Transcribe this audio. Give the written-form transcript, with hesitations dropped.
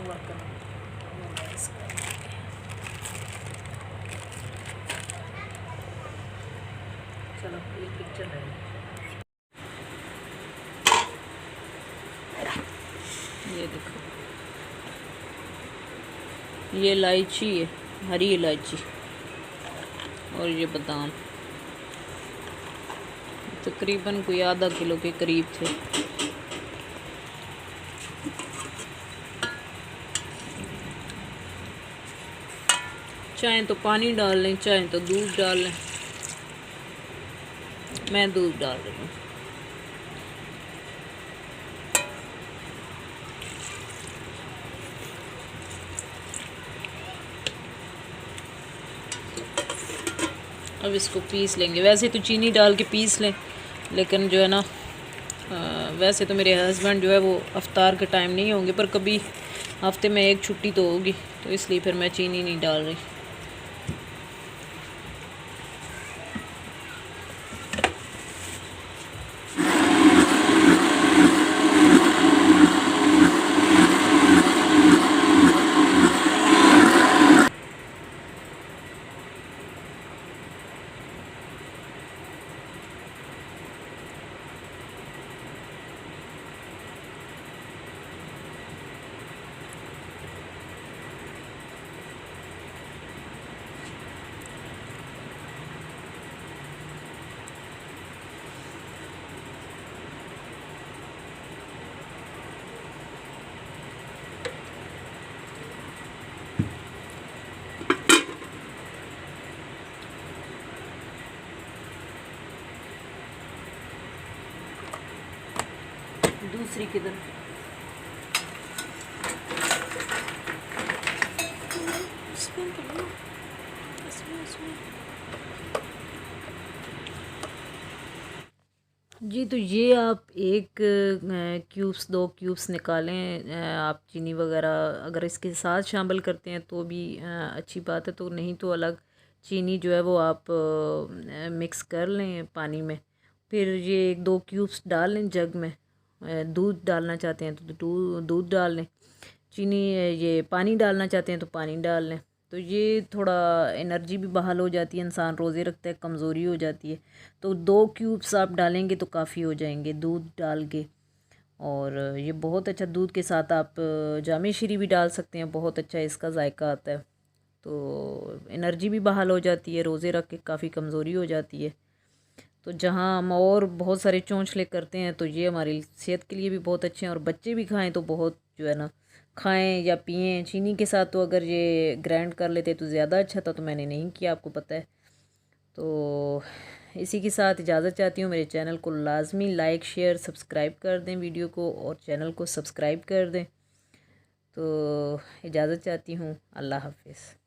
हुआ करो। चलो एक पिक्चर है, ये देखो, ये इलायची है, हरी इलायची, और ये बादाम तकरीबन कोई आधा किलो के करीब थे। चाहे तो पानी डाल लें, चाहे तो दूध डाल लें। मैं दूध डाल रही हूँ। अब इसको पीस लेंगे। वैसे तो चीनी डाल के पीस लें, लेकिन जो है ना, वैसे तो मेरे हस्बैंड जो है वो अफ्तार के टाइम नहीं होंगे, पर कभी हफ्ते में एक छुट्टी तो होगी, तो इसलिए फिर मैं चीनी नहीं डाल रही। दूसरी किधर? जी, तो ये आप एक क्यूब्स, 2 क्यूब्स निकालें। आप चीनी वगैरह अगर इसके साथ शामिल करते हैं तो भी अच्छी बात है, तो नहीं तो अलग चीनी जो है वो आप मिक्स कर लें पानी में। फिर ये 1-2 क्यूब्स डाल लें जग में। दूध डालना चाहते हैं तो दूध डाल लें। चीनी, ये पानी डालना चाहते हैं तो पानी डाल लें। तो ये थोड़ा एनर्जी भी बहाल हो जाती है, इंसान रोज़े रखता है, कमज़ोरी हो जाती है। तो 2 क्यूब्स आप डालेंगे तो काफ़ी हो जाएंगे दूध डाल के। और ये बहुत अच्छा, दूध के साथ आप जामे शीरी भी डाल सकते हैं, बहुत अच्छा इसका जायका आता है। तो एनर्जी भी बहाल हो जाती है, रोज़े रख के काफ़ी कमज़ोरी हो जाती है। तो जहाँ हम और बहुत सारे चौंचले करते हैं तो ये हमारी सेहत के लिए भी बहुत अच्छे हैं, और बच्चे भी खाएं तो बहुत जो है ना, खाएं या पिएं चीनी के साथ। तो अगर ये ग्राइंड कर लेते तो ज़्यादा अच्छा था, तो मैंने नहीं किया, आपको पता है। तो इसी के साथ इजाज़त चाहती हूँ। मेरे चैनल को लाजमी लाइक शेयर सब्सक्राइब कर दें वीडियो को, और चैनल को सब्सक्राइब कर दें। तो इजाज़त चाहती हूँ। अल्लाह हाफिज़।